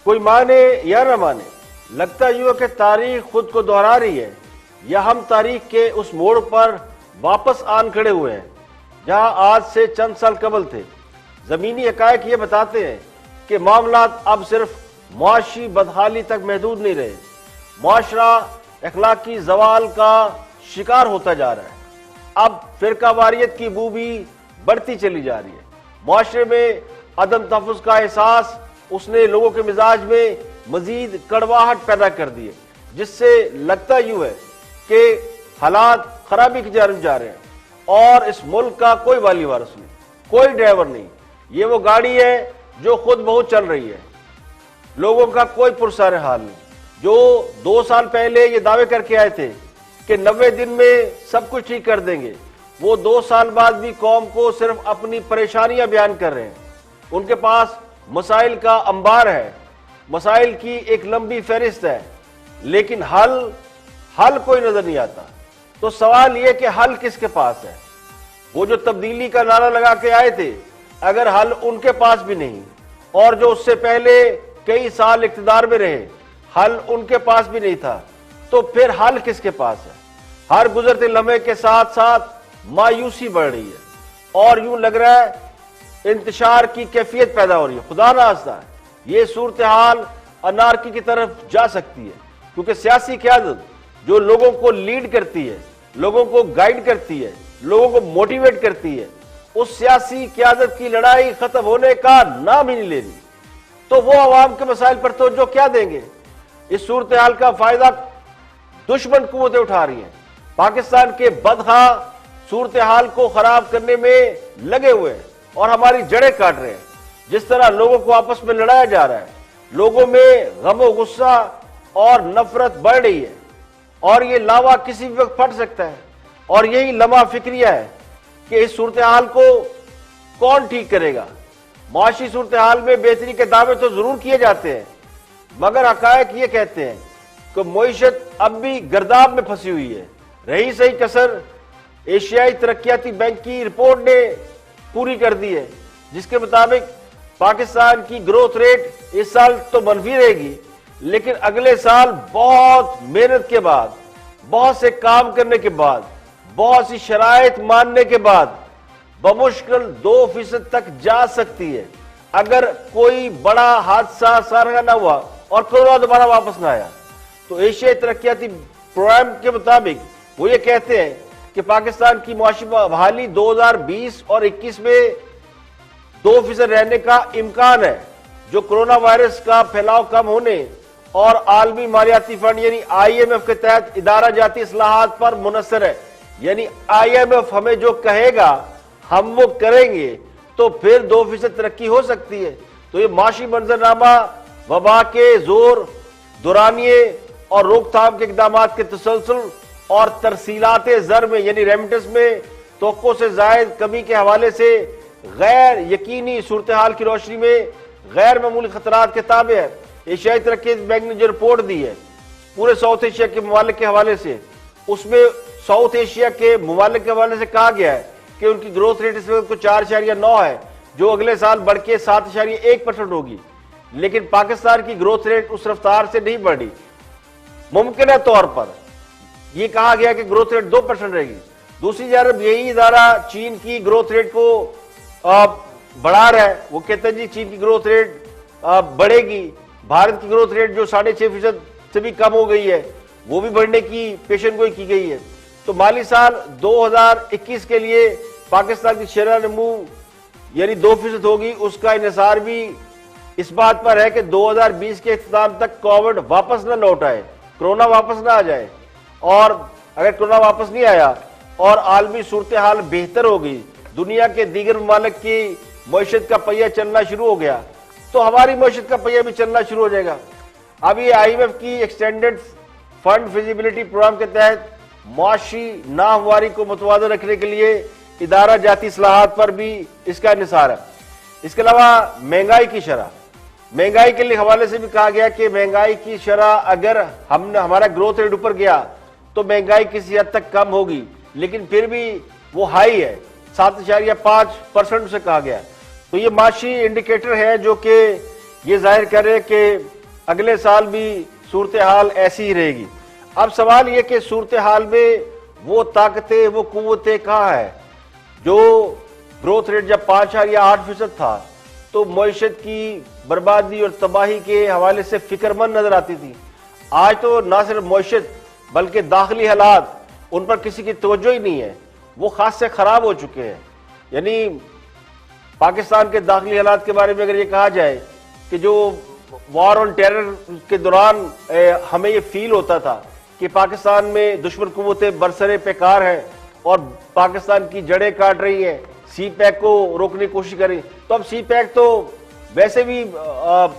कोई माने या न माने, लगता यूं है कि तारीख खुद को दोहरा रही है, या हम तारीख के उस मोड़ पर वापस आन खड़े हुए हैं जहां आज से चंद साल कबल थे। जमीनी हकायक ये बताते हैं कि मामलात अब सिर्फ मुआशी बदहाली तक महदूद नहीं रहे, मुआशरा अखलाकी जवाल का शिकार होता जा रहा है। अब फिरकावारियत की बू भी बढ़ती चली जा रही है। मुआशरे में अदम तहफ़्फ़ुज़ का एहसास उसने लोगों के मिजाज में मजीद कड़वाहट पैदा कर दी है, जिससे लगता यूं है कि हालात खराबी की जानिब जा रहे हैं और इस मुल्क का कोई वाली वारिस नहीं, कोई ड्राइवर नहीं। ये वो गाड़ी है जो खुद बहुत चल रही है, लोगों का कोई पुरसार हाल नहीं। जो 2 साल पहले ये दावे करके आए थे कि 90 दिन में सब कुछ ठीक कर देंगे, वो 2 साल बाद भी कौम को सिर्फ अपनी परेशानियां बयान कर रहे हैं। उनके पास मसाइल का अंबार है, मसाइल की एक लंबी फहरिस्त है, लेकिन हल कोई नजर नहीं आता। तो सवाल यह कि हल किसके पास है? वो जो तब्दीली का नारा लगा के आए थे, अगर हल उनके पास भी नहीं, और जो उससे पहले कई साल इख्तिदार में रहे, हल उनके पास भी नहीं था, तो फिर हल किसके पास है? हर गुजरते लम्हे के साथ साथ मायूसी बढ़ रही है और यूं लग रहा है इंतशार की कैफियत पैदा हो रही है। खुदा ना खास्ता ये सूरत हाल अनारकी की तरफ जा सकती है, क्योंकि सियासी क़यादत जो लोगों को लीड करती है, लोगों को गाइड करती है, लोगों को मोटिवेट करती है, उस सियासी क़यादत की लड़ाई खत्म होने का नाम ही नहीं ले रही। तो वो अवाम के मसाइल पर तो जो क्या देंगे? इस सूरत हाल का फायदा दुश्मन कुव्वतें उठा रही हैं, पाकिस्तान के बदखा सूरत हाल को खराब करने में लगे हुए हैं और हमारी जड़ें काट रहे हैं। जिस तरह लोगों को आपस में लड़ाया जा रहा है, लोगों में गम गुस्सा और नफरत बढ़ रही है और ये लावा किसी भी वक्त फट सकता है। और यही लम्हा फिक्रिया है कि इस सूरत हाल को कौन ठीक करेगा। माशी सूरत हाल में बेहतरी के दावे तो जरूर किए जाते हैं, मगर हकायक ये कहते हैं कि मईशत अब भी गर्दाब में फंसी हुई है। रही सही कसर एशियाई तरक्याती बैंक की रिपोर्ट ने पूरी कर दी है, जिसके मुताबिक पाकिस्तान की ग्रोथ रेट इस साल तो मनफी रहेगी, लेकिन अगले साल बहुत मेहनत के बाद, बहुत से काम करने के बाद, बहुत सी शराइत मानने के बाद बमुश्किल 2% तक जा सकती है, अगर कोई बड़ा हादसा सारा ना हुआ और कोरोना दोबारा वापस ना आया। तो एशियाई तरक्याती प्रोग्राम के मुताबिक वो ये कहते हैं कि पाकिस्तान की मुआशी बहाली 2020 और 21 में 2% रहने का इम्कान है, जो कोरोना वायरस का फैलाव कम होने और आलमी मालियाती फंड यानी IMF के तहत इदारा जाती इस्लाहात पर मुनसर है। यानी IMF हमें जो कहेगा हम वो करेंगे, तो फिर 2% तरक्की हो सकती है। तो ये माशी मंजरनामा वबा के जोर, दुरानिये और रोकथाम के इकदाम के तसलसल और तरसीलात ज़र में यानी रेमिटेंस में तवक्को से जायद कमी के हवाले से गैर यकीनी सूरत हाल की रोशनी में गैर मामूली खतरात के ताबे है। एशियाई तरक्की बैंक ने जो रिपोर्ट दी है पूरे साउथ एशिया के ममालिक के हवाले से, उसमें साउथ एशिया के ममालिक के हवाले से कहा गया है कि उनकी ग्रोथ रेट इस वक्त 4.9 है, जो अगले साल बढ़ के 7.1% होगी। लेकिन पाकिस्तान की ग्रोथ रेट उस रफ्तार से नहीं बढ़ी। मुमकिन तौर पर यह कहा गया कि ग्रोथ रेट 2% रहेगी। दूसरी तरफ यही इदारा चीन की ग्रोथ रेट को बढ़ा रहा है। वो कहते हैं जी चीन की ग्रोथ रेट बढ़ेगी। भारत की ग्रोथ रेट जो 6.5% से भी कम हो गई है, वो भी बढ़ने की पेशन गोई की गई है। तो माली साल 2021 के लिए पाकिस्तान की शरह नमू यानी 2% होगी। उसका इन्हिसार भी इस बात पर है कि 2020 के इख्तिताम तक कोविड वापस न लौट आए, कोरोना वापस ना आ जाए। और अगर कोरोना वापस नहीं आया और आलमी सूरत हाल बेहतर हो गई, दुनिया के दीगर ममालिक की मईशत का पहिया चलना शुरू हो गया, तो हमारी मईशत का पहिया भी चलना शुरू हो जाएगा। अब ये IMF की एक्सटेंडेड फंड फिजिबिलिटी प्रोग्राम के तहत मुआशी नाहवारी को मुतवाज़न रखने के लिए इदारा जाती इस्लाहात पर भी इसका इन्हिसार है। इसके अलावा महंगाई की शरह, महंगाई के लिए हवाले से भी कहा गया कि महंगाई की शरह अगर हमारा ग्रोथ रेट ऊपर गया तो महंगाई किसी हद तक कम होगी, लेकिन फिर भी वो हाई है, 7.5% से कहा गया। तो ये माशी इंडिकेटर है जो कि ये जाहिर कर रहे हैं कि अगले साल भी सूरत हाल ऐसी ही रहेगी। अब सवाल यह कि सूरत हाल में वो ताकतें, वो कुव्वतें कहाँ है? जो ग्रोथ रेट जब 5 या 8% था तो मईशत की बर्बादी और तबाही के हवाले से फिक्रमंद नजर आती थी। आज तो ना सिर्फ मईशत बल्कि दाखिली हालात, उन पर किसी की तवज्जो ही नहीं है, वो खास से खराब हो चुके हैं। यानी पाकिस्तान के दाखिली हालात के बारे में अगर ये कहा जाए कि जो वॉर ऑन टेरर के दौरान हमें ये फील होता था कि पाकिस्तान में दुश्मन कुव्वतें बरसरे पेकार हैं और पाकिस्तान की जड़ें काट रही हैं, सी पैक को रोकने की कोशिश कर रही, तो अब सी पैक तो वैसे भी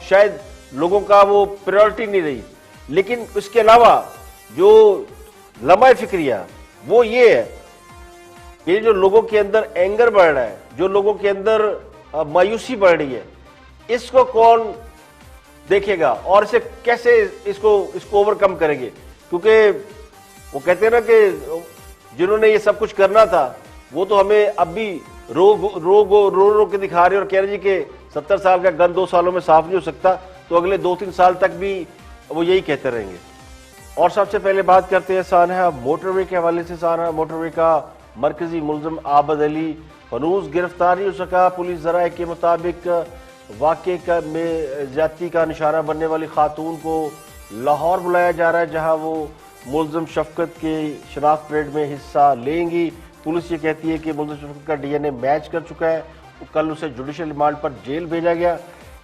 शायद लोगों का वो प्रायोरिटी नहीं रही। लेकिन उसके अलावा जो लम्हा फिक्रिया वो ये है कि जो लोगों के अंदर एंगर बढ़ रहा है, जो लोगों के अंदर मायूसी बढ़ रही है, इसको कौन देखेगा और इसे कैसे इसको ओवरकम करेंगे? क्योंकि वो कहते हैं ना कि जिन्होंने ये सब कुछ करना था वो तो हमें अब भी रो के दिखा रहे और कह रहे जी कि 70 साल का गन 2 सालों में साफ नहीं हो सकता, तो अगले 2-3 साल तक भी वो यही कहते रहेंगे। और सबसे पहले बात करते हैं सानहा मोटरवे के हवाले से। सानहा मोटरवे का मरकजी मुलजम आबद अली हनूज गिरफ्तार नहीं हो सका। पुलिस जराये के मुताबिक वाक़े में ज्यादती का निशाना बनने वाली खातून को लाहौर बुलाया जा रहा है, जहां वो मुलजम शफकत के शनाख्त परेड में हिस्सा लेंगी। पुलिस ये कहती है कि मुलजम शफकत का DNA मैच कर चुका है। कल उसे जुडिशल रिमांड पर जेल भेजा गया।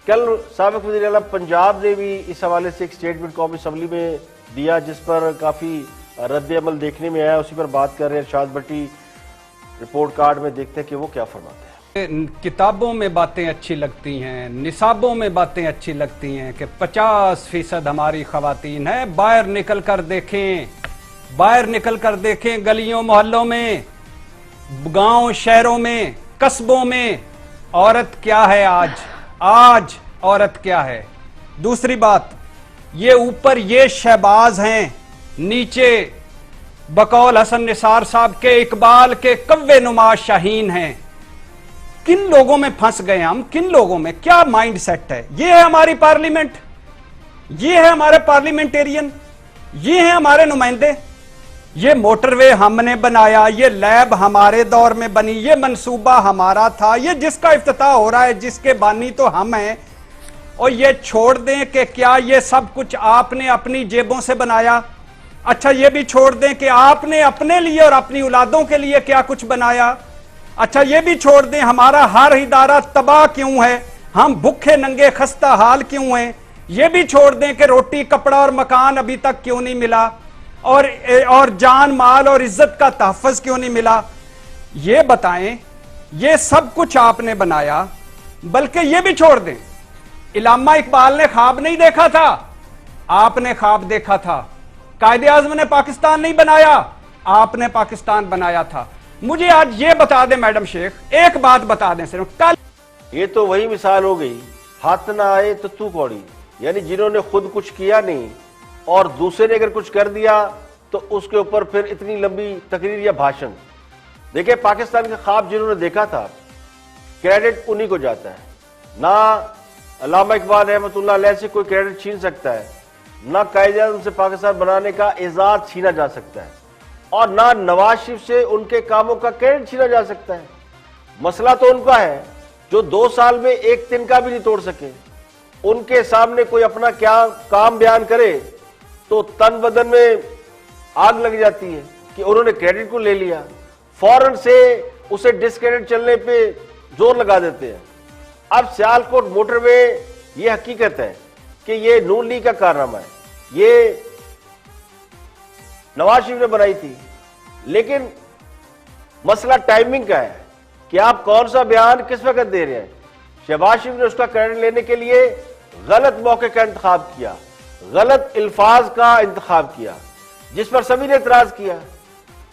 कल साबिक वज़ीर आला पंजाब ने भी इस हवाले से एक स्टेटमेंट कौमी असम्बली में दिया, जिस पर काफ़ी रद्द अमल देखने में आया। उसी पर बात कर रहे हैं अरशाद भट्टी। रिपोर्ट कार्ड में देखते हैं कि वो क्या फरमाते हैं। किताबों में बातें अच्छी लगती हैं, निसाबों में बातें अच्छी लगती हैं कि 50% हमारी खवातीन है। बाहर निकल कर देखें, बाहर निकल कर देखें, गलियों मोहल्लों में, गांव शहरों में, कस्बों में औरत क्या है आज औरत क्या है। दूसरी बात, ये ऊपर ये शहबाज हैं, नीचे बकौल हसन निसार साहब के इकबाल के कव्वे नुमा शाहीन हैं। किन लोगों में फंस गए हम? किन लोगों में क्या माइंड सेट है? ये है हमारी पार्लियामेंट, ये है हमारे पार्लियामेंटेरियन, ये है हमारे नुमाइंदे। ये मोटरवे हमने बनाया, ये लैब हमारे दौर में बनी, ये मंसूबा हमारा था, ये जिसका इफ्तिताह हो रहा है, जिसके बानी तो हम हैं। और ये छोड़ दें कि क्या ये सब कुछ आपने अपनी जेबों से बनाया? अच्छा, ये भी छोड़ दें कि आपने अपने लिए और अपनी औलादों के लिए क्या कुछ बनाया? अच्छा, ये भी छोड़ दें हमारा हर इदारा तबाह क्यों है, हम भूखे नंगे खस्ता हाल क्यों हैं? ये भी छोड़ दें कि रोटी कपड़ा और मकान अभी तक क्यों नहीं मिला, और जान माल और इज्जत का तहफ़्फ़ुज़ क्यों नहीं मिला? ये बताएं, ये सब कुछ आपने बनाया। बल्कि ये भी छोड़ दें, इल्लामा इकबाल ने ख्वाब नहीं देखा था, आपने ख्वाब देखा था। कायदे आज़म ने पाकिस्तान नहीं बनाया, आपने पाकिस्तान बनाया था। मुझे आज ये बता दें मैडम शेख, एक बात बता दें सिर्फ, कल ये तो वही मिसाल हो गई, हाथ ना आए तो तू कौड़ी। यानी जिन्होंने खुद कुछ किया नहीं और दूसरे ने अगर कुछ कर दिया तो उसके ऊपर फिर इतनी लंबी तकरीर या भाषण। देखिए, पाकिस्तान का ख्वाब जिन्होंने देखा था, क्रेडिट उन्हीं को जाता है। ना अल्लामा इकबाल रहमतुल्लाह अलैह से कोई क्रेडिट छीन सकता है, ना कायदे आज़म से पाकिस्तान बनाने का एजाज छीना जा सकता है, और ना नवाज शरीफ से उनके कामों का क्रेडिट छीना जा सकता है। मसला तो उनका है जो 2 साल में एक तिनका भी नहीं तोड़ सके। उनके सामने कोई अपना क्या काम बयान करे तो तन बदन में आग लग जाती है कि उन्होंने क्रेडिट को ले लिया, फौरन से उसे डिसक्रेडिट चलने पे जोर लगा देते हैं। अब सियालकोट मोटरवे, ये हकीकत है कि ये नून लीग का कारनामा है, ये नवाज शरीफ ने बनाई थी। लेकिन मसला टाइमिंग का है कि आप कौन सा बयान किस वक्त दे रहे हैं। शहबाज शरीफ ने उसका क्रेडिट लेने के लिए गलत मौके का इंतखाब किया, गलत अल्फाज का इंतखाब किया, जिस पर सभी ने इतराज किया।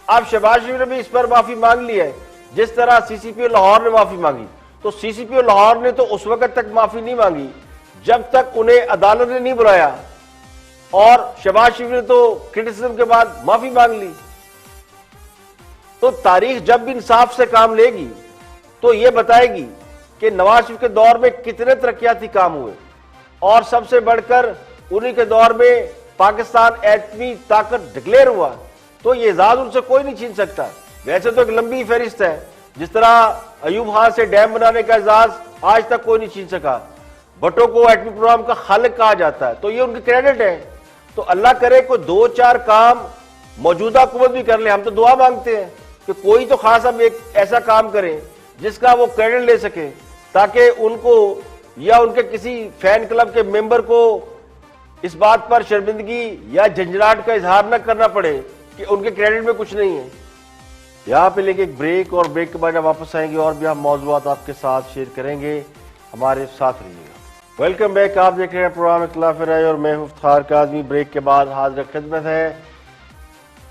अब शहबाज शरीफ ने भी इस पर माफी मांग ली है, जिस तरह CCPO लाहौर ने माफी मांगी। तो CCPO लाहौर ने तो उस वक्त तक माफी नहीं मांगी जब तक उन्हें अदालत ने नहीं बुलाया, और शहबाज शरीफ ने तो क्रिटिसिज्म के बाद माफी मांग ली। तो तारीख जब भी इंसाफ से काम लेगी तो यह बताएगी कि नवाज शरीफ के दौर में कितने तरक्याती काम हुए, और सबसे बढ़कर उन्हीं के दौर में पाकिस्तान एटमी ताकत डिक्लेयर हुआ, तो ये एजाज उनसे कोई नहीं छीन सकता। वैसे तो एक लंबी फहरिस्त है, जिस तरह अयूब खान से डैम बनाने का एजाज आज तक कोई नहीं छीन सका। भट्टो को एटमी प्रोग्राम का खालिक कहा जाता है, तो ये उनकी क्रेडिट है। तो अल्लाह करे कोई 2-4 काम मौजूदा हुकूमत भी कर ले। हम तो दुआ मांगते हैं कि कोई तो खास अब एक ऐसा काम करे जिसका वो क्रेडिट ले सके, ताकि उनको या उनके किसी फैन क्लब के मेंबर को इस बात पर शर्मिंदगी या झंझनाहट का इजहार न करना पड़े कि उनके क्रेडिट में कुछ नहीं है। यहाँ पे लेके एक ब्रेक, और ब्रेक के बाद जब वापस आएंगे और भी हम मौजूदात आपके साथ शेयर करेंगे, हमारे साथ रहिएगा। वेलकम बैक, आप देख रहे हैं प्रोग्राम इख्तिलाफ राय और मैं हूं इफ्तिखार काज़मी। ब्रेक के बाद हाजिर खिदमत है।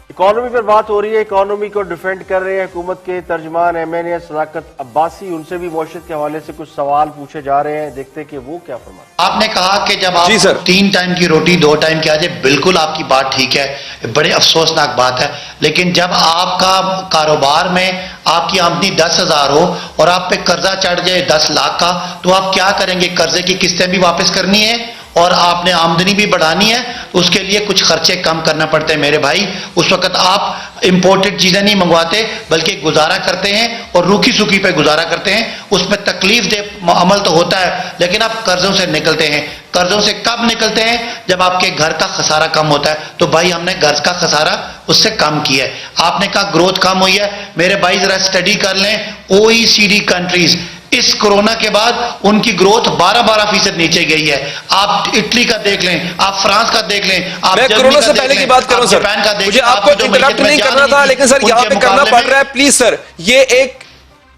इकोनॉमी पर बात हो रही है, इकोनॉमी को डिफेंड कर रहे हैं हुकूमत के तर्जमान MNA सदाकत अब्बासी। उनसे भी मौशत के हवाले से कुछ सवाल पूछे जा रहे हैं, देखते हैं कि वो क्या फरमाते। आपने कहा कि जब आप 3 टाइम की रोटी 2 टाइम की आ जाए, बिल्कुल आपकी बात ठीक है, बड़े अफसोसनाक बात है। लेकिन जब आपका कारोबार में आपकी आमदनी 10,000 हो और आप पे कर्जा चढ़ जाए 10 लाख का, तो आप क्या करेंगे? कर्जे की किस्तें भी वापस करनी है और आपने आमदनी भी बढ़ानी है, तो उसके लिए कुछ खर्चे कम करना पड़ते हैं मेरे भाई। उस वक्त आप इंपोर्टेड चीजें नहीं मंगवाते, बल्कि गुजारा करते हैं और रूखी सूखी पे गुजारा करते हैं। उसमें तकलीफ दे अमल तो होता है, लेकिन आप कर्जों से निकलते हैं। कर्जों से कब निकलते हैं? जब आपके घर का खसारा कम होता है। तो भाई हमने घर का खसारा उससे कम किया है। आपने कहा ग्रोथ कम हुई है, मेरे भाई जरा स्टडी कर लें OECD कंट्रीज, इस कोरोना के बाद उनकी ग्रोथ 12% नीचे गई है। आप इटली का देख लें, आप फ्रांस का देख लें, आप मैं कोरोना से पहले की बात करूं सर, मुझे आपको इंटरप्ट नहीं करना था, लेकिन सर यहाँ पे करना पड़ रहा है। प्लीज सर,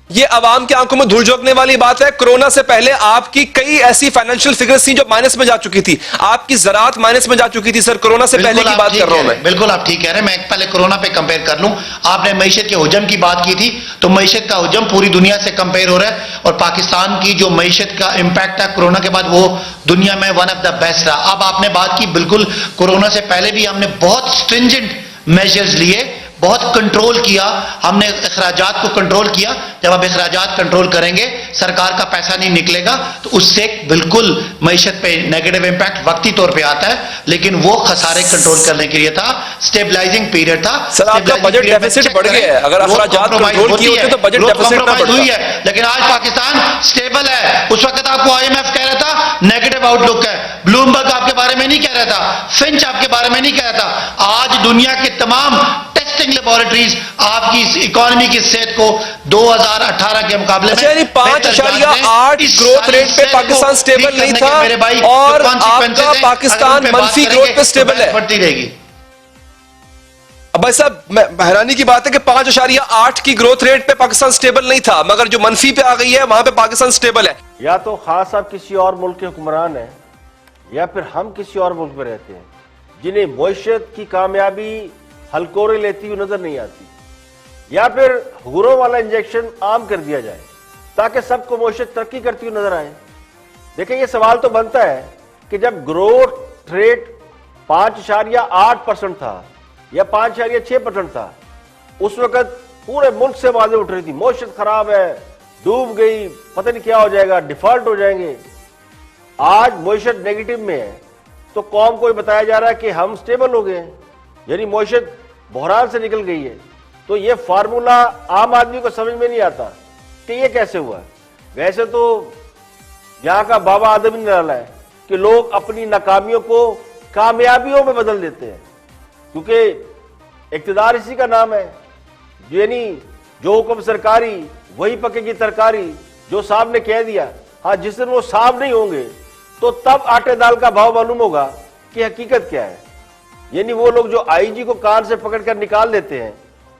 ये आवाम की आंखों में धूल झोंकने वाली बात है। कोरोना से पहले आपकी कई ऐसी फाइनेंशियल फिगर्स थी जो माइनस में जा चुकी थी, आपकी ज़राअत माइनस में जा चुकी थी सर। कोरोना से पहले की बात कर रहा हूं मैं। बिल्कुल आप ठीक कह रहे हैं। मैं पहले कोरोना पे कंपेयर कर लूं। आपने मईशत के हुजम की बात की थी, तो मईशत का हुजम पूरी दुनिया से कंपेयर हो रहा है और पाकिस्तान की जो मईशत का इंपैक्ट है कोरोना के बाद, वो दुनिया में वन ऑफ द बेस्ट रहा। अब आपने बात की, बिल्कुल कोरोना से पहले भी हमने बहुत स्ट्रिंजेंट मेजर्स लिए, बहुत कंट्रोल किया, हमने अखराजात को कंट्रोल किया। जब आप अखराजात कंट्रोल करेंगे, सरकार का पैसा नहीं निकलेगा, तो उससे बिल्कुल मईशत पे नेगेटिव इंपैक्ट वक्ती तौर पे आता है, लेकिन वो खसारे कंट्रोल करने के लिए था, स्टेबलाइजिंग पीरियड था। सर आपका बजट डेफिसिट बढ़ गया है, अगर अखराजात कंट्रोल किए होते तो बजट डेफिसिट ना बढ़ता। हुई है, लेकिन आज पाकिस्तान स्टेबल है। उस वक्त आपको IMF कह रहा था नेगेटिव आउटलुक है, ब्लूमबर्ग आपके बारे में नहीं कह रहा था, फिंच आपके बारे में नहीं कह रहा था। आज दुनिया के तमाम टेस्टिंग लेबोरेटरीज आपकी इस इकोनॉमी की सेहत को 2018 के मुकाबले में 5.8 ग्रोथ रेट पे पाकिस्तान स्टेबल नहीं था, और आपका पाकिस्तान मनफी ग्रोथ पे स्टेबल है। बढ़ती रहेगी। अब भाई साहब, हैरानी की बात है कि 5.8 की ग्रोथ रेट पे पाकिस्तान स्टेबल नहीं था, मगर जो मनफी पे आ गई है वहां पे पाकिस्तान स्टेबल है। या तो खास साहब किसी और मुल्क के हुक्मरान है, या फिर हम किसी और मुल्क में रहते हैं, जिन्हें मईशत की कामयाबी हलकोरे लेती हुई नजर नहीं आती, या फिर हुरों वाला इंजेक्शन आम कर दिया जाए ताकि सबको मईशत तरक्की करती हुई नजर आए। देखिए, ये सवाल तो बनता है कि जब ग्रोथ रेट 5.8% था या 5.6% था, उस वक्त पूरे मुल्क से आवाजें उठ रही थी, मईशत खराब है, डूब गई, पता नहीं क्या हो जाएगा, डिफॉल्ट हो जाएंगे। आज मईशत नेगेटिव में है, तो कौम को बताया जा रहा है कि हम स्टेबल हो गए हैं, यानी मईशत बहरान से निकल गई है। तो ये फार्मूला आम आदमी को समझ में नहीं आता कि ये कैसे हुआ। वैसे तो यहाँ का बाबा आदम ही निराला है कि लोग अपनी नाकामियों को कामयाबियों में बदल देते हैं, क्योंकि इक्तिदार इसी का नाम है। यानी जो हुक्म सरकारी वही पकेगी तरकारी, जो साहब ने कह दिया, हाँ जिस दिन वो साहब नहीं होंगे तो तब आटे दाल का भाव मालूम होगा कि हकीकत क्या है। यानी वो लोग जो IG को कान से पकड़कर निकाल देते हैं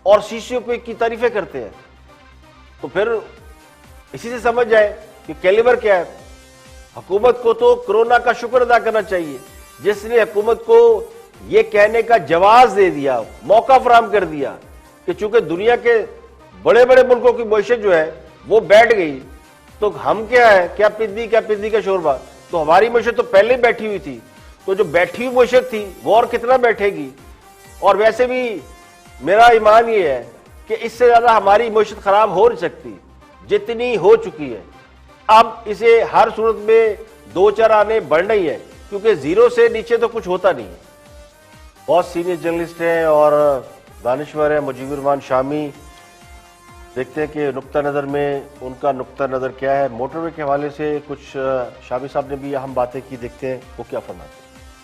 और CCO की तारीफें करते हैं, तो फिर इसी से समझ जाए कि कैलिबर क्या है। हुकूमत को तो कोरोना का शुक्र अदा करना चाहिए, जिसने हुकूमत को यह कहने का जवाब दे दिया, मौका फराहम कर दिया कि चूंकि दुनिया के बड़े बड़े मुल्कों की मईशत जो है वो बैठ गई, तो हम क्या है, क्या पिद्दी का शोरबा। तो हमारी मईशत तो पहले ही बैठी हुई थी, तो जो बैठी हुई मईशत थी वो और कितना बैठेगी। और वैसे भी मेरा ईमान ये है कि इससे ज्यादा हमारी मईशत खराब हो नहीं सकती जितनी हो चुकी है। अब इसे हर सूरत में 2-4 आने बढ़ना ही है, क्योंकि जीरो से नीचे तो कुछ होता नहीं है। बहुत सीनियर जर्नलिस्ट हैं और दानिश्वर है मुजीबुर रहमान शामी, देखते हैं कि नुक्ता नज़र में उनका नुक्ता नज़र क्या है। मोटरवे के हवाले से कुछ शामी साहब ने भी अहम बातें की, देखते हैं वो क्या फरमाते हैं।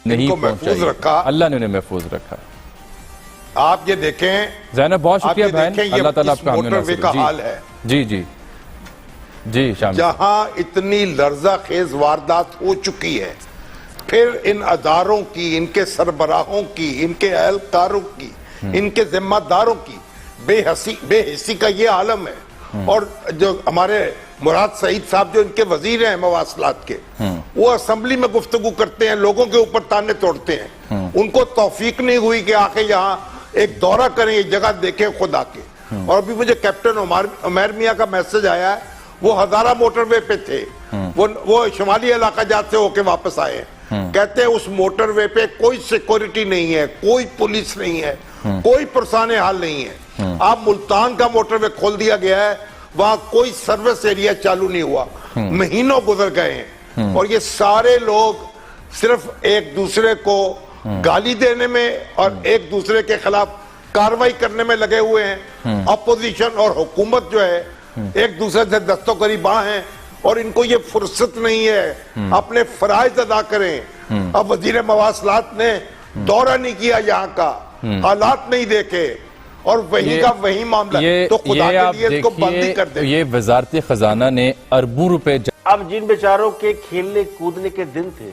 नहीं महफूज रखा, अल्लाह ने उन्हें महफूज रखा। आप ये देखें ज़ैनब, बहुत शुक्रिया बहन, अल्लाह ताला आपका हामी मोटरवे का हाल है जी जी जी शामिल, जहां इतनी लर्जा खेज वारदात हो चुकी है, फिर इन अदारों की, इनके सरबराहों की, इनके एहलकारों की, इनके जिम्मेदारों की बेहिस्सी का ये आलम है। और जो हमारे मुराद सईद साहब जो इनके वजीर हैं मवासलात के, वो असेंबली में गुफ्तगू करते हैं, लोगों के ऊपर ताने तोड़ते हैं। उनको तौफीक नहीं हुई कि आके यहाँ एक दौरा करें, ये जगह देखें खुद आके। और अभी मुझे कैप्टन उमर मियां का मैसेज आया है, वो हजारा मोटरवे पे थे, वो शुमाली इलाका जाते होके वापस आए। कहते हैं उस मोटरवे पे कोई सिक्योरिटी नहीं है, कोई पुलिस नहीं है, कोई पुरसाने हाल नहीं है। आप मुल्तान का मोटरवे खोल दिया गया है, वहां कोई सर्विस एरिया चालू नहीं हुआ, महीनों गुजर गए हैं। और ये सारे लोग सिर्फ एक दूसरे को गाली देने में और एक दूसरे के खिलाफ कार्रवाई करने में लगे हुए हैं। अपोजिशन और हुकूमत जो है एक दूसरे से दस्तों बाह हैं और इनको ये फुर्सत नहीं है अपने फराइज अदा करें। अब वजीर मवासलात ने दौरा नहीं किया, यहाँ का हालात नहीं देखे और वही का वही मामला, तो खुदा के लिए इसको बंद ही कर दे। ये वजारत खजाना ने अरबों रुपए, अब जिन बेचारों के खेलने कूदने के दिन थे,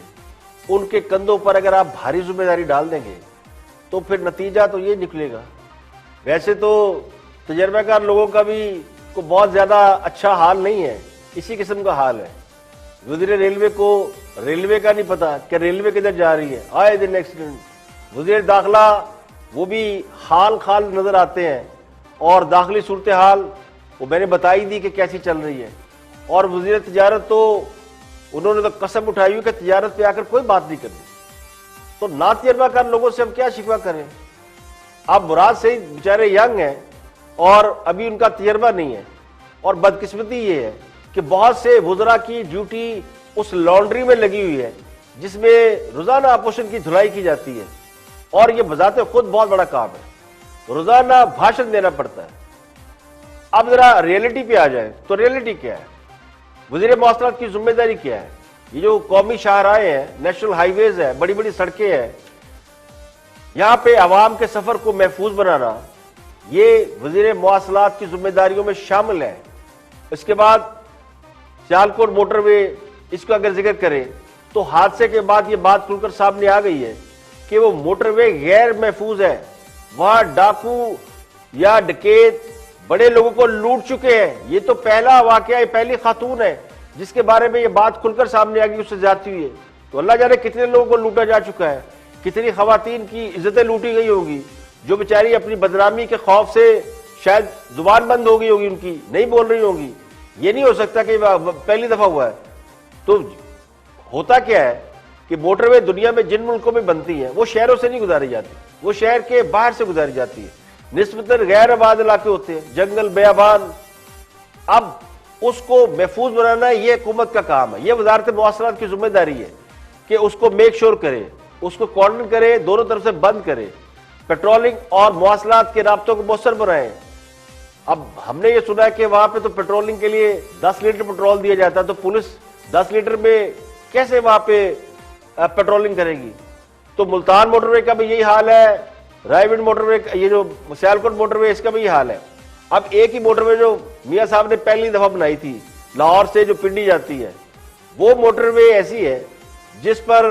उनके कंधों पर अगर आप भारी जिम्मेदारी डाल देंगे तो फिर नतीजा तो ये निकलेगा। वैसे तो तजर्बाकार लोगों का भी को बहुत ज्यादा अच्छा हाल नहीं है, इसी किस्म का हाल है। वजीर रेलवे को रेलवे का नहीं पता कि रेलवे किधर जा रही है, आए दिन एक्सीडेंट। वजीर दाखिला वो भी हाल खाल नजर आते हैं और दाखिली सूरत हाल वो मैंने बताई दी कि कैसी चल रही है। और वजीर तिजारत तो उन्होंने तो कसम उठाई हुई कि तिजारत पे आकर कोई बात नहीं करनी। तो ना तजर्बाकार लोगों से हम क्या शिकवा करें। अब मुराद से बेचारे यंग हैं और अभी उनका तजर्बा नहीं है। और बदकिस्मती ये है कि बहुत से वुज़रा की ड्यूटी उस लॉन्ड्री में लगी हुई है जिसमें रोजाना आपोषण की धुलाई की जाती है और ये बजाते खुद बहुत बड़ा काम है, रोजाना भाषण देना पड़ता है। अब जरा रियलिटी पे आ जाए तो रियलिटी क्या है, वज़ीर मवासलात की जिम्मेदारी क्या है। ये जो कौमी शाहराहें हैं, नेशनल हाईवेज है, बड़ी बड़ी सड़कें हैं, यहां पे आवाम के सफर को महफूज बनाना ये वज़ीर मवासलात की जिम्मेदारियों में शामिल है। इसके बाद सियालकोट मोटरवे, इसको अगर जिक्र करें तो हादसे के बाद ये बात खुलकर सामने आ गई है कि वो मोटरवे गैर महफूज है, वहां डाकू या डकैत बड़े लोगों को लूट चुके हैं। ये तो पहला वाकया, पहली खातून है जिसके बारे में ये बात खुलकर सामने आ गई, उससे जाती हुई है। तो अल्लाह जाने कितने लोगों को लूटा जा चुका है, कितनी खवातीन की इज्जतें लूटी गई होगी जो बेचारी अपनी बदनामी के खौफ से शायद जुबान बंद हो गई होगी, उनकी नहीं बोल रही होंगी। ये नहीं हो सकता कि पहली दफा हुआ है। तो होता क्या है कि मोटरवे दुनिया में जिन मुल्कों में बनती है वो शहरों से नहीं गुजारी जाती, वो शहर के बाहर से गुजारी जाती है। निस्बतन गैर आबाद इलाके होते हैं, जंगल बयाबान। अब उसको महफूज बनाना ये हुकूमत का काम है, ये वजारत मवासलात की जिम्मेदारी है कि उसको मेक श्योर करे, उसको कॉर्डन करे, दोनों तरफ से बंद करे, पेट्रोलिंग और मवासलात के राब्तों को मौसर बनाए। अब हमने ये सुना है कि वहां पे तो पेट्रोलिंग के लिए 10 लीटर पेट्रोल दिया जाता है, तो पुलिस 10 लीटर में कैसे वहां पे पेट्रोलिंग करेगी। तो मुल्तान मोटरवे का भी यही हाल है, रायविंड मोटरवे, ये जो सियालकोट मोटरवे, इसका भी यही हाल है। अब एक ही मोटरवे जो मियां साहब ने पहली दफा बनाई थी, लाहौर से जो पिंडी जाती है, वो मोटरवे ऐसी है जिस पर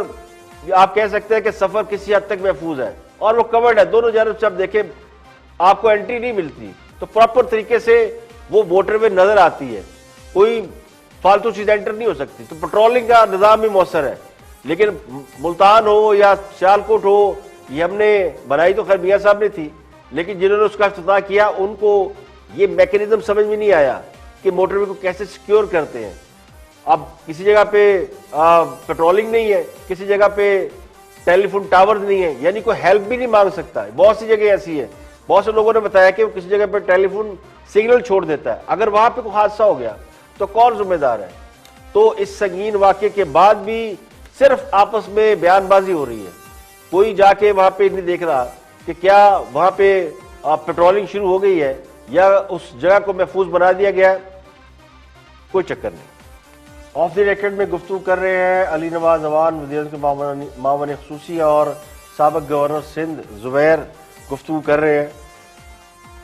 आप कह सकते हैं कि सफर किसी हद तक महफूज है और वो कवर्ड है, दोनों जानब से आप देखें आपको एंट्री नहीं मिलती, तो प्रॉपर तरीके से वो मोटरवे नजर आती है, कोई फालतू चीज एंटर नहीं हो सकती। तो पेट्रोलिंग का निजाम भी मौसर है। लेकिन मुल्तान हो या सियालकोट हो, ये हमने बनाई तो खैर मियां साहब ने थी, लेकिन जिन्होंने उसका इफ्तिताह किया उनको ये मैकेनिज्म समझ में नहीं आया कि मोटरवे को कैसे सिक्योर करते हैं। अब किसी जगह पे पेट्रोलिंग नहीं है, किसी जगह पे टेलीफोन टावर नहीं है, यानी कोई हेल्प भी नहीं मांग सकता है। बहुत सी जगह ऐसी है, बहुत से लोगों ने बताया कि वो किसी जगह पे टेलीफोन सिग्नल छोड़ देता है, अगर वहां पे कोई हादसा हो गया तो कौन जिम्मेदार है। तो इस संगीन वाकये के बाद भी सिर्फ आपस में बयानबाजी हो रही है। कोई जाके वहां पे नहीं देख रहा कि क्या वहां पे पेट्रोलिंग शुरू हो गई है या उस जगह को महफूज बना दिया गया है। कोई चक्कर नहीं। ऑफ द रिकॉर्ड में गुफ्तगू कर रहे हैं अली नवाज अवान वज़ीर के मामले ख़ुसूसी और साबिक़ गवर्नर सिंध ज़ुबैर गुफ्तगू कर रहे हैं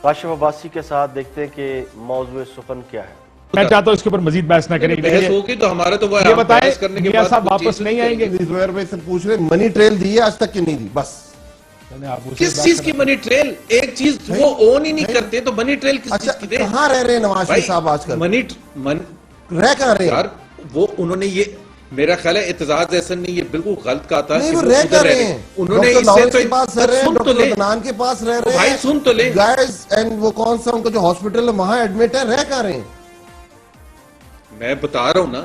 काशिफ अब्बासी के साथ। देखते हैं कि मौज़ूए सुखन क्या है। मैं चाहता हूँ इसके ऊपर मजीद बहस ना करें। बहस होगी तो हमारा तो ये बताएं मियां साहब वापस नहीं आएंगे? जुबैर भाई से पूछ रहे मनी ट्रेल दी है आज तक की नहीं दी। बस किस चीज की मनी ट्रेल? एक चीज वो ओन ही नहीं करते तो मनी ट्रेल किस चीज की दे? कहाँ रह रहे हैं नवाज शरीफ साहब आजकल? रह कहाँ रहे हैं यार? वो उन्होंने ये मेरा ख्याल है एतजाज एहसन ने ये बिल्कुल गलत कहा था। नहीं, वो रह कर रहे हैं। उन्होंने इससे तो सुन तो ले, अदनान के पास रह रहे हैं भाई, सुन तो ले गाइस। एंड वो कौन सा उनका जो हॉस्पिटल है वहां एडमिट है, रह कर रहे हैं। मैं बता रहा हूं ना,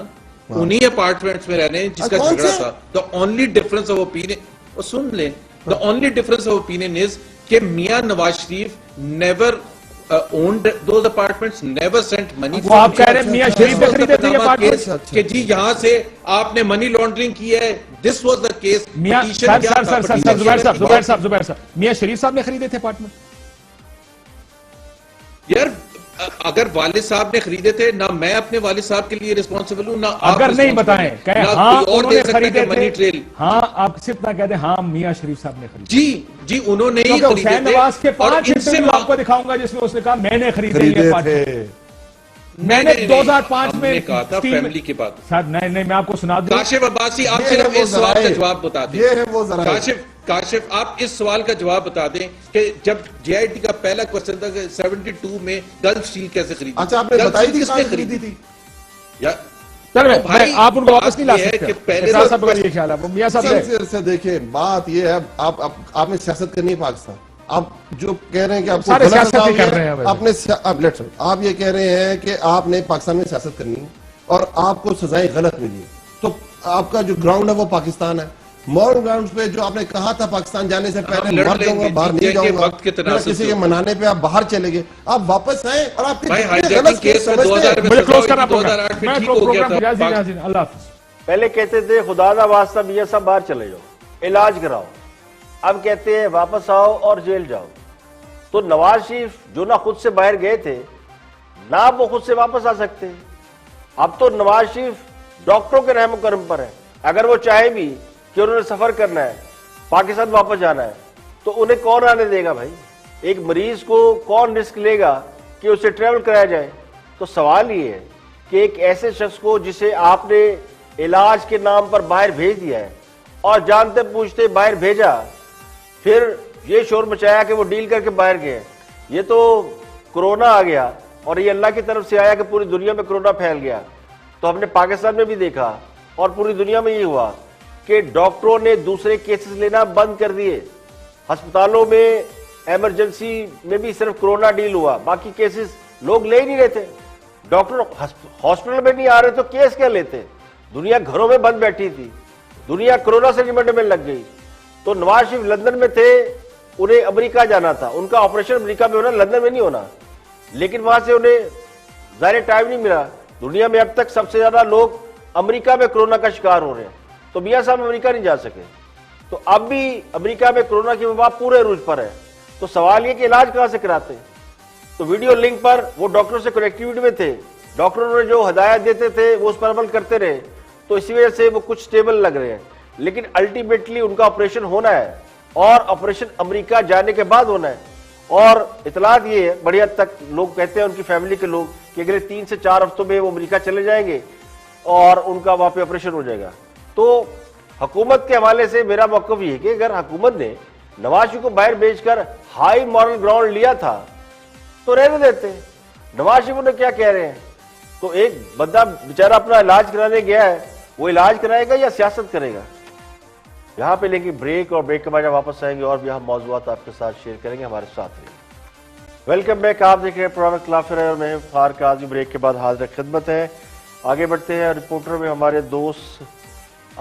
उन्हीं अपार्टमेंट्स में रहने जिसका झगड़ा था। The only difference of opinion, सुन ले, the only difference of opinion is कि Mian Nawaz Sharif never owned those apartments, never sent money। वो आप कह रहे हैं मियां शरीफ ने खरीदे थे अपार्टमेंट्स कि जी यहां से आपने मनी लॉन्ड्रिंग की है। This was the case. मियां सर जुबैर साहब मियां शरीफ साहब ने खरीदे थे अपार्टमेंट? यार अगर वालिद साहब ने खरीदे थे ना, मैं अपने वालिद साहब के लिए रिस्पॉन्सिबल हूं ना। अगर नहीं बताएं कहें हाँ उन्होंने खरीदे मनी थे, ट्रेल। हाँ आप सिर्फ ना कहते हाँ मियां शरीफ साहब ने खरीदे। जी उन्होंने ही खरीदे थे। नवाज के 5 इंटरव्यू आपको दिखाऊंगा जिसमें उसने कहा मैंने खरीदे थे। मैंने 2005 में कहा था फैमिली के बाद। सर नहीं मैं आपको सुना दूं। काशिफ अब्बासी आप सिर्फ इस सवाल का जवाब बता दें। ये है वो जरा काशिफ आप इस सवाल का जवाब बता दें कि जब जेआईटी का पहला क्वेश्चन था कि 72 में गल्फ स्टील कैसे खरीदी? अच्छा आपने बताई थी किसने खरीदी थी? यार चल भाई आप उनको वापस नहीं ला सकते। पहले सब ये ख्याल है वो मियां साहब से देखिए बात ये है, आपने सियासत करनी है पाकिस्तान। आप जो कह रहे हैं कि आपको सारे सियासत ही कर रहे हैं आपने आप ये कह रहे हैं कि आपने पाकिस्तान में सियासत करनी है और आपको सजाएं गलत मिली, तो आपका जो ग्राउंड है वो पाकिस्तान है। मॉरल ग्राउंड पे जो आपने कहा था पाकिस्तान जाने से पहले मर जाऊंगा, बाहर नहीं जाऊंगा, किसी के मनाने पे आप बाहर चले गए, आप वापस आए और आपके पहले कहते थे खुदा ना वास्ता मियां साहब बाहर चले जाओ, इलाज कराओ। अब कहते हैं वापस आओ और जेल जाओ। तो नवाज शरीफ जो ना खुद से बाहर गए थे ना वो खुद से वापस आ सकते हैं। अब तो नवाज शरीफ डॉक्टरों के रहम करम पर है। अगर वो चाहे भी कि उन्होंने सफर करना है, पाकिस्तान वापस जाना है, तो उन्हें कौन आने देगा भाई? एक मरीज को कौन रिस्क लेगा कि उसे ट्रेवल कराया जाए? तो सवाल ये है कि एक ऐसे शख्स को जिसे आपने इलाज के नाम पर बाहर भेज दिया है और जानते पूछते बाहर भेजा, फिर ये शोर मचाया कि वो डील करके बाहर गए। ये तो कोरोना आ गया और ये अल्लाह की तरफ से आया कि पूरी दुनिया में कोरोना फैल गया। तो हमने पाकिस्तान में भी देखा और पूरी दुनिया में ये हुआ कि डॉक्टरों ने दूसरे केसेस लेना बंद कर दिए। अस्पतालों में इमरजेंसी में भी सिर्फ कोरोना डील हुआ, बाकी केसेस लोग ले ही नहीं रहे थे। डॉक्टर हॉस्पिटल में नहीं आ रहे तो केस क्या लेते? दुनिया घरों में बंद बैठी थी, दुनिया कोरोना से निपटने में लग गई। तो नवाज शरीफ लंदन में थे, उन्हें अमेरिका जाना था, उनका ऑपरेशन अमेरिका में होना, लंदन में नहीं होना, लेकिन वहां से उन्हें ज़ाहिर टाइम नहीं मिला। दुनिया में अब तक सबसे ज्यादा लोग अमेरिका में कोरोना का शिकार हो रहे हैं, तो मियां साहब अमेरिका नहीं जा सके। तो अब भी अमेरिका में कोरोना की वबा पूरे रूज पर है। तो सवाल ये कि इलाज कहां से कराते? तो वीडियो लिंक पर वो डॉक्टरों से कनेक्टिविटी में थे, डॉक्टरों ने जो हदायत देते थे वो उस पर अमल करते रहे, तो इसी वजह से वो कुछ स्टेबल लग रहे हैं। लेकिन अल्टीमेटली उनका ऑपरेशन होना है और ऑपरेशन अमेरिका जाने के बाद होना है। और इतलात ये है, बड़ी हद तक लोग कहते हैं उनकी फैमिली के लोग कि अगले 3 से 4 हफ्तों में वो अमेरिका चले जाएंगे और उनका वहां पे ऑपरेशन हो जाएगा। तो हुकूमत के हवाले से मेरा मौक़िफ़ ये है कि अगर हुकूमत ने नवाज शरीफ को बाहर भेजकर हाई मॉरल ग्राउंड लिया था तो रहने देते। नवाज शरीफ उन्हें क्या कह रहे हैं? तो एक बंदा बेचारा अपना इलाज कराने गया है, वो इलाज कराएगा या सियासत करेगा? यहाँ पे लेकिन ब्रेक, और ब्रेक के बाद वापस आएंगे और भी हम मौज़ूआत आपके साथ शेयर करेंगे। हमारे साथ रहिए। वेलकम बैक, आप देख रहे हैं प्रोग्राम खिलाफ है और मैं फार काजी ब्रेक के बाद हाजिर खिदमत है। आगे बढ़ते हैं रिपोर्टर में हमारे दोस्त,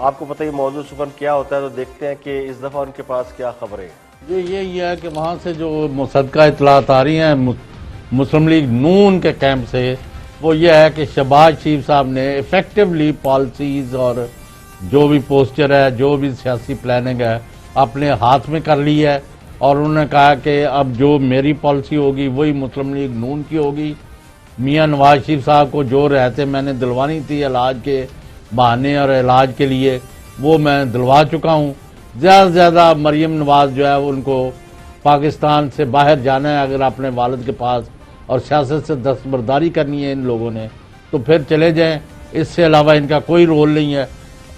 आपको पता ही मौजूद सुबह क्या होता है, तो देखते हैं कि इस दफ़ा उनके पास क्या खबरें हैं। ये यही है कि वहाँ से जो मुसद्दका इतलात आ रही हैं मुस्लिम लीग नून के कैंप से, वो ये है कि शहबाज शरीफ साहब ने इफेक्टिवली पॉलिसीज़ और जो भी पोस्चर है, जो भी सियासी प्लानिंग है, अपने हाथ में कर ली है। और उन्होंने कहा कि अब जो मेरी पॉलिसी होगी वही मुस्लिम लीग नून की होगी। मियां नवाज शरीफ साहब को जो रहते मैंने दिलवानी थी इलाज के बहाने और इलाज के लिए, वो मैं दिलवा चुका हूँ। ज़्यादा से ज़्यादा मरियम नवाज जो है उनको पाकिस्तान से बाहर जाना है अगर अपने वालिद के पास, और सियासत से दस्तबरदारी करनी है इन लोगों ने, तो फिर चले जाएं। इससे अलावा इनका कोई रोल नहीं है।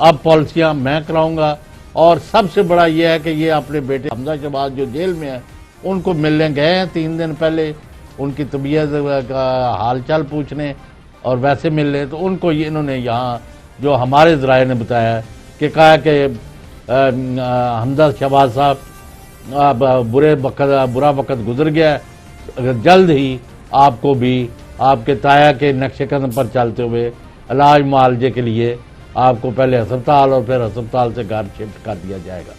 अब पॉलिसियाँ मैं कराऊंगा। और सबसे बड़ा यह है कि ये अपने बेटे हमजा शहबाज जो जेल में है उनको मिलने गए हैं 3 दिन पहले, उनकी तबीयत का हाल चाल पूछने और वैसे मिलने। तो उनको ये इन्होंने यहाँ जो हमारे ज़राए ने बताया कि कहा कि हमजा शहबाज साहब बुरा वक़्त गुजर गया है, अगर जल्द ही आपको भी आपके ताया के नक्शे कदम पर चलते हुए इलाज मुआवजे के लिए आपको पहले अस्पताल और फिर अस्पताल से घर शिफ्ट कर दिया जाएगा।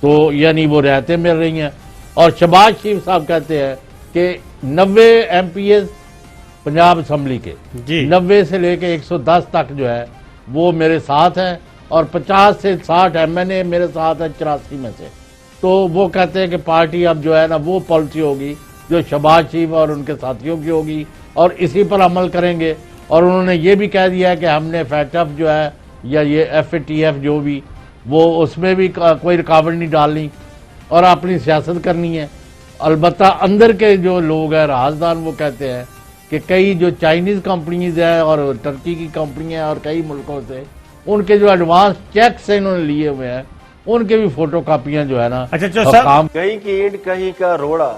तो यानी वो रहते मिल रही हैं। और शहबाज शरीफ साहब कहते हैं कि 90 MPs पंजाब असम्बली के 90 से लेके 110 तक जो है वो मेरे साथ हैं, और 50 से 60 MNA मेरे साथ है 84 में से। तो वो कहते हैं कि पार्टी अब जो है ना वो पॉलिसी होगी जो शहबाज शरीफ और उनके साथियों की होगी, और इसी पर अमल करेंगे। और उन्होंने ये भी कह दिया है कि हमने FATF जो है या ये FATF जो भी, वो उसमें भी कोई रुकावट नहीं डालनी और अपनी सियासत करनी है। अलबत्ता अंदर के जो लोग हैं राजदान, वो कहते हैं कि कई जो चाइनीज़ कंपनीज हैं और टर्की की कंपनियां और कई मुल्कों से उनके जो एडवांस चेक्स इन्होंने लिए हुए हैं उनके भी फोटो कापियां जो है ना। अच्छा सर, कहीं की ईंट कहीं का रोड़ा,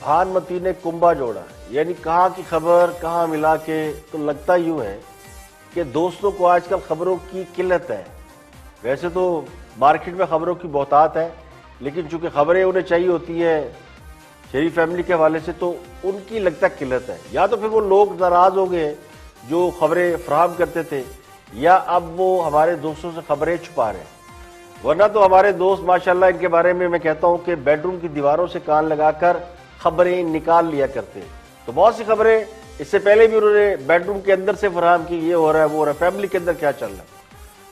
भानुमती ने कुंभा जोड़ा, यानी कहाँ की खबर कहाँ मिला के। तो लगता यूं है कि दोस्तों को आजकल खबरों की किल्लत है। वैसे तो मार्केट में खबरों की बहुतात है, लेकिन चूंकि खबरें उन्हें चाहिए होती है शरीफ फैमिली के हवाले से, तो उनकी लगता किल्लत है। या तो फिर वो लोग नाराज हो गए जो खबरें फराहम करते थे, या अब वो हमारे दोस्तों से खबरें छुपा रहे हैं। वरना तो हमारे दोस्त माशाल्लाह इनके बारे में मैं कहता हूं कि बेडरूम की दीवारों से कान लगाकर खबरें निकाल लिया करते। तो बहुत सी खबरें इससे पहले भी उन्होंने बेडरूम के अंदर से फराहम की, ये हो रहा है वो हो रहा है, फैमिली के अंदर क्या चल रहा है।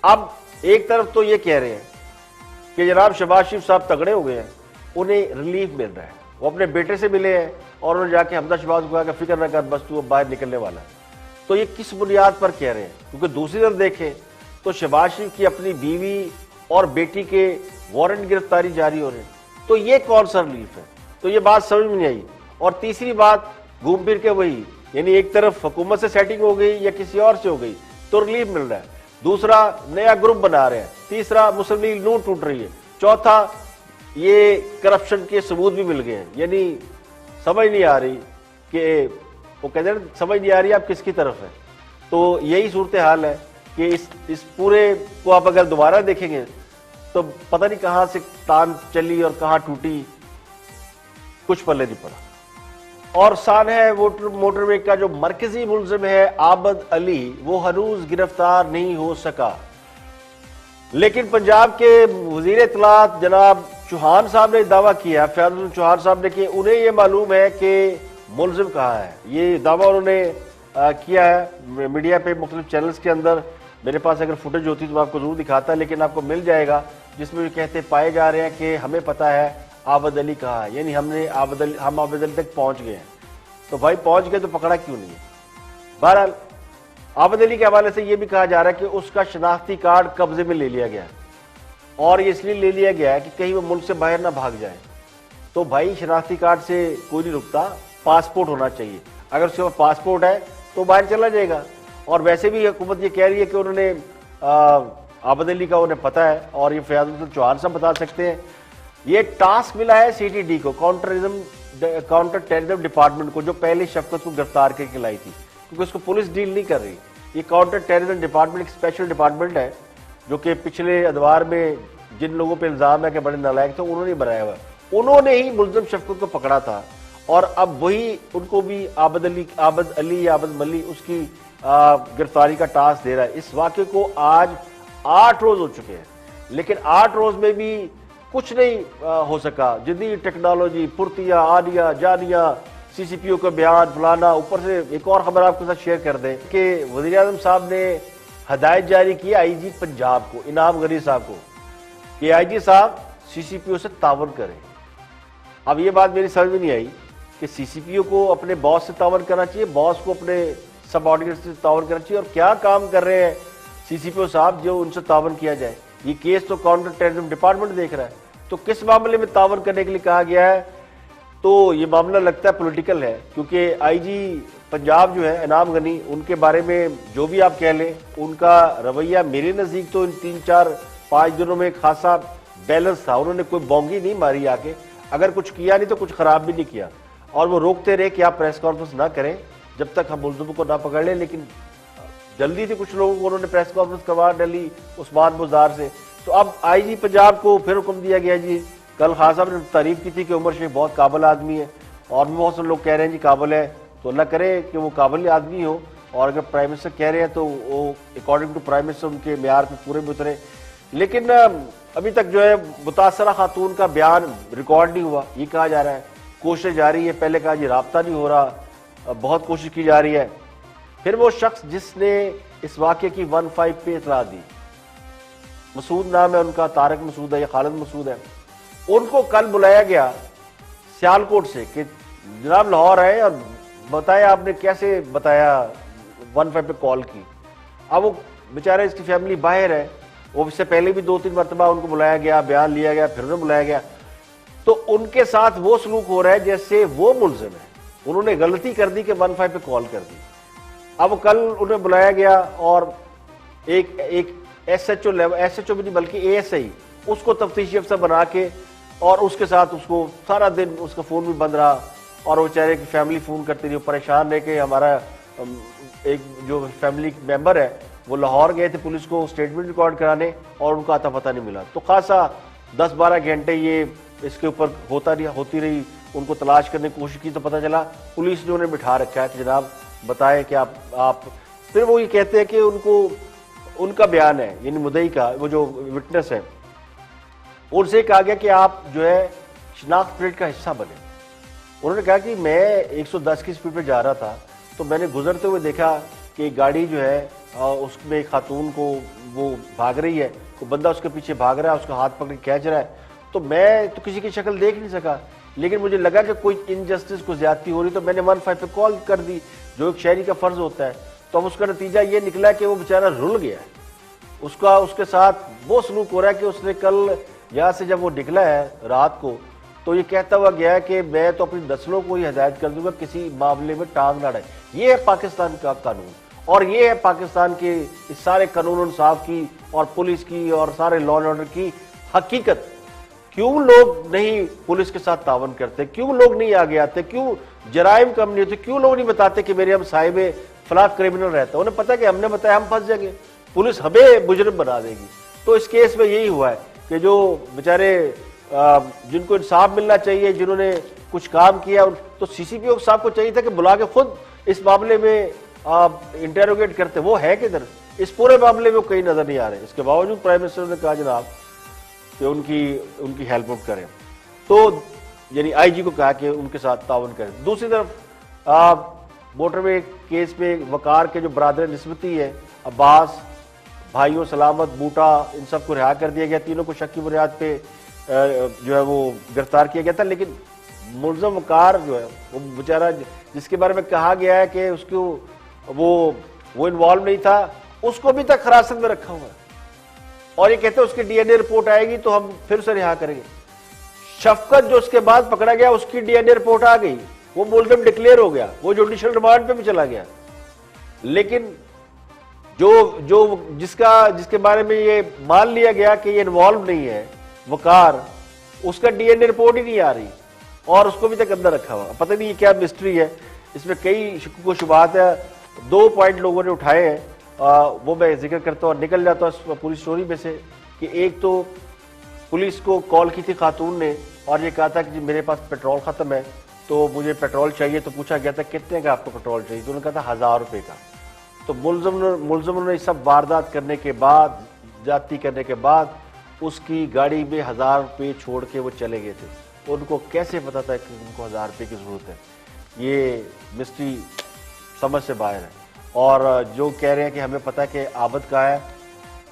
अब एक तरफ तो ये कह रहे हैं कि जनाब शहबाज शरीफ साहब तगड़े हो गए हैं, उन्हें रिलीफ मिल रहा है, वो अपने बेटे से मिले हैं और उन्होंने जाके हमजा शहबाज को कहा कि फिक्र न कर, बस तू अब बाहर निकलने वाला है। तो ये किस बुनियाद पर कह रहे हैं? क्योंकि दूसरी तरफ देखें तो शहबाज शरीफ की अपनी बीवी और बेटी के वारंट गिरफ्तारी जारी हो रहे हैं, तो ये कौन सा रिलीफ है? तो ये बात समझ में नहीं आई। और तीसरी बात घूम फिर के वही, यानी एक तरफ हुकूमत से सेटिंग हो गई या किसी और से हो गई तो रिलीफ मिल रहा है, दूसरा नया ग्रुप बना रहे हैं, तीसरा मुस्लिम लीग नून टूट रही है, चौथा ये करप्शन के सबूत भी मिल गए हैं। यानी समझ नहीं आ रही कि वो कहते हैं समझ नहीं आ रही आप किसकी तरफ है। तो यही सूरत हाल है कि इस पूरे को आप अगर दोबारा देखेंगे तो पता नहीं कहां से तान चली और कहां टूटी, कुछ पल्ले नहीं पड़ा। और सान है मोटरवे का जो मरकजी मुलजिम है आबद अली, वो हनूज गिरफ्तार नहीं हो सका। लेकिन पंजाब के वजीर इत्तलात जनाब चौहान साहब ने दावा किया, फयाजुल चौहान साहब ने, कि उन्हें यह मालूम है कि मुलजिम कहाँ है। ये दावा उन्होंने किया है मीडिया पे मुख्तलिफ चैनल्स के अंदर। मेरे पास अगर फुटेज होती तो मैं आपको जरूर दिखाता, लेकिन आपको मिल जाएगा, जिसमें भी कहते पाए जा रहे हैं कि हमें पता है आबद अली कहाँ है, यानी हम आबद अली तक पहुंच गए हैं। तो भाई पहुंच गए तो पकड़ा क्यों नहीं है? बहरहाल आबद अली के हवाले से यह भी कहा जा रहा है कि उसका शनाख्ती कार्ड कब्जे में ले लिया गया, और ये इसलिए ले लिया गया है कि कहीं वो मुल्क से बाहर ना भाग जाए। तो भाई शनाख्ती कार्ड से कोई नहीं रुकता, पासपोर्ट होना चाहिए। अगर उसके पास पासपोर्ट है तो बाहर चला जाएगा। और वैसे भी हुकूमत ये कह रही है कि उन्होंने आबद अली का उन्हें पता है, और ये फयाजुल चौहान साहब बता सकते हैं। ये टास्क मिला है CTD को, काउंटर टेररिज्म डिपार्टमेंट को, जो पहले शफकत को गिरफ्तार करके लाई थी, क्योंकि उसको पुलिस डील नहीं कर रही। ये काउंटर टेररिज्म डिपार्टमेंट एक स्पेशल डिपार्टमेंट है जो कि पिछले अदवार में जिन लोगों पे इल्जाम है कि बड़े नालायक थे उन्होंने बनाया हुआ, उन्होंने ही मुलजिम शफकत को पकड़ा था। और अब वही उनको भी आबद अली या आबद मली उसकी गिरफ्तारी का टास्क दे रहा है। इस वाक़े को आज 8 रोज हो चुके हैं, लेकिन 8 रोज में भी कुछ नहीं हो सका। जदीद टेक्नोलॉजी, फुर्तियाँ, आनिया जानिया, CCPO का बयान फलाना। ऊपर से एक और खबर आपके साथ शेयर कर दें कि वज़ीर आज़म साहब ने हदायत जारी की आईजी पंजाब को, इनाम गनी साहब को, कि आईजी साहब सीसीपीओ से तावन करें। अब ये बात मेरी समझ में नहीं आई कि सीसीपीओ को अपने बॉस से तावन करना चाहिए, बॉस को अपने सबऑर्डिनेट से तावन करना चाहिए, और क्या काम कर रहे हैं सीसीपीओ साहब जो उनसे तावन किया जाए? ये केस तो काउंटर टेररिज्म डिपार्टमेंट देख रहा है, तो किस मामले में तावन करने के लिए कहा गया है? तो ये मामला लगता है पॉलिटिकल है, क्योंकि आईजी पंजाब जो है इनाम गनी, उनके बारे में जो भी आप कह लें, उनका रवैया मेरे नज़दीक तो इन 3-4-5 दिनों में खासा बैलेंस था। उन्होंने कोई बोंगी नहीं मारी आके, अगर कुछ किया नहीं तो कुछ खराब भी नहीं किया, और वो रोकते रहे कि आप प्रेस कॉन्फ्रेंस ना करें जब तक हम मुल्ज़िम को ना पकड़ लें। लेकिन जल्दी थी कुछ लोगों को, उन्होंने प्रेस कॉन्फ्रेंस करवा डाली उस्मान बुज़दार से। तो अब आईजी पंजाब को फिर हुक्म दिया गया जी। कल खान साहब ने तारीफ की थी कि उमर शेख बहुत काबिल आदमी है, और भी बहुत से लोग कह रहे हैं जी काबिल है, तो अल्लाह करे कि वो काबिल आदमी हो, और अगर प्राइम मिनिस्टर कह रहे हैं तो वो अकॉर्डिंग टू प्राइम मिनिस्टर उनके म्यार पे पूरे में उतरे। लेकिन अभी तक जो है मुतासरा खातून का बयान रिकॉर्ड नहीं हुआ, ये कहा जा रहा है। कोशिश जारी है, पहले कहा जी राब्ता नहीं हो रहा, बहुत कोशिश की जा रही है। फिर वो शख्स जिसने इस वाक़े की 15 पे इतला दी, मसूद नाम है उनका, तारक मसूद है या खालिद मसूद है, उनको कल बुलाया गया सियालकोट से कि जनाब लाहौर आए और बताया आपने कैसे बताया 15 पे कॉल की। अब वो बेचारे इसकी फैमिली बाहर है, वो इससे पहले भी 2-3 मरतबा उनको बुलाया गया, बयान लिया गया, फिर उन्हें बुलाया गया, तो उनके साथ वो सलूक हो रहा है जैसे वो मुल्जिम है, उन्होंने गलती कर दी कि 15 पे कॉल कर दी। अब कल उन्हें बुलाया गया और एक एसएचओ लेवल, एसएचओ भी नहीं बल्कि एएसआई, उसको तफ्तीशी अफसर बना के, और उसके साथ उसको सारा दिन उसका फ़ोन भी बंद रहा, और वो बेचारे की फैमिली फ़ोन करती रही, परेशान रहे कि हमारा एक जो फैमिली मेंबर है वो लाहौर गए थे पुलिस को स्टेटमेंट रिकॉर्ड कराने, और उनको आता पता नहीं मिला। तो खासा 10-12 घंटे ये इसके ऊपर होती रही, उनको तलाश करने की कोशिश की, तो पता चला पुलिस ने उन्हें बिठा रखा है कि जनाब बताएं कि आप फिर वो ये कहते हैं कि उनका बयान है, यानी मुद्दई का, वो जो विटनेस है, उनसे कहा गया कि आप जो है शिनाख्त परेड का हिस्सा बने। उन्होंने कहा कि मैं 110 की स्पीड पे जा रहा था, तो मैंने गुजरते हुए देखा कि गाड़ी जो है उसमें खातून को वो भाग रही है, तो बंदा उसके पीछे भाग रहा है, उसका हाथ पकड़ के खींच रहा है, तो मैं तो किसी की शक्ल देख नहीं सका, लेकिन मुझे लगा कि कोई इनजस्टिस को ज्यादती हो रही, तो मैंने 15 पे कॉल कर दी, जो एक शहरी का फर्ज होता है। तो अब उसका नतीजा ये निकला कि वो बेचारा रुल गया है, उसके साथ वो सलूक हो रहा है कि उसने कल यहाँ से जब वो निकला है रात को, तो ये कहता हुआ गया है कि मैं तो अपनी नस्लों को ही हिदायत कर दूंगा किसी मामले में टांग ना अड़ाए। ये है पाकिस्तान का कानून, और ये है पाकिस्तान के इस सारे कानून इंसाफ की और पुलिस की और सारे लॉ एंड ऑर्डर की हकीकत। क्यों लोग नहीं पुलिस के साथ तावन करते, क्यों लोग नहीं आगे आते, क्यों जराइम कम नहीं होते, क्यों लोग नहीं बताते कि मेरे हम साहिब फला क्रिमिनल रहता है, उन्हें पता है कि हमने बताया हम फंस जाएंगे, पुलिस हमें मुजरिम बना देगी। तो इस केस में यही हुआ है कि जो बेचारे जिनको इंसाफ मिलना चाहिए, जिन्होंने कुछ काम किया, तो सीसीपीओ साहब को चाहिए था कि बुला के खुद इस मामले में इंटेरोगेट करते, वो है किधर इस पूरे मामले में, कहीं नजर नहीं आ रहे। इसके बावजूद प्राइम मिनिस्टर ने कहा जनाब कि उनकी हेल्प आउट करें, तो यानी आईजी को कहा कि उनके साथ तावन करें। दूसरी तरफ मोटरवे केस में वकार के जो बरादर निस्बती है, अब्बास, भाइयों सलामत, बूटा, इन सबको रिहा कर दिया गया, तीनों को शक की बुनियाद पे जो है वो गिरफ्तार किया गया था। लेकिन मुल्ज़म वकार जो है वो बेचारा, जिसके बारे में कहा गया है कि उसको वो इन्वॉल्व नहीं था, उसको भी तक हिरासत में रखा हुआ है, और ये कहते हैं उसकी डीएनए रिपोर्ट आएगी तो हम फिर से रिहा करेंगे। शफकत जो उसके बाद पकड़ा गया, उसकी डीएनए रिपोर्ट आ गई, वो मुल्ज़िम डिक्लेयर हो गया, वो जुडिशियल रिमांड पे भी चला गया। लेकिन जिसके बारे में ये मान लिया गया कि ये इन्वॉल्व नहीं है वकार, उसका डीएनए रिपोर्ट ही नहीं आ रही, और उसको भी तक अंदर रखा हुआ। पता नहीं ये क्या मिस्ट्री है, इसमें कई शुक्क व शुबहात है। 2 पॉइंट लोगों ने उठाए हैं, वो मैं जिक्र करता हूँ, निकल जाता हूँ पूरी स्टोरी में से। कि एक तो पुलिस को कॉल की थी खातून ने, और ये कहा था कि मेरे पास पेट्रोल खत्म है, तो मुझे पेट्रोल चाहिए। तो पूछा गया था कितने का आपको पेट्रोल चाहिए, तो उन्होंने कहा था 1000 रुपये का। तो मुल्ज़िम ने सब वारदात करने के बाद, जाती करने के बाद, उसकी गाड़ी में 1000 रुपये छोड़ के वो चले गए थे। उनको कैसे पता था कि उनको 1000 रुपये की जरूरत है, ये मिस्ट्री समझ से बाहर है। और जो कह रहे हैं कि हमें पता है कि आबद कहाँ है,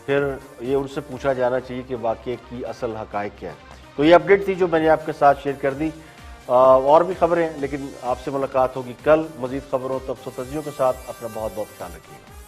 फिर ये उनसे पूछा जाना चाहिए कि वाकई की असल हकायक क्या है। तो ये अपडेट थी जो मैंने आपके साथ शेयर कर दी। और भी खबरें हैं, लेकिन आपसे मुलाकात होगी कल मजीद खबरों तब तजियों के साथ। अपना बहुत बहुत ख्याल रखिएगा।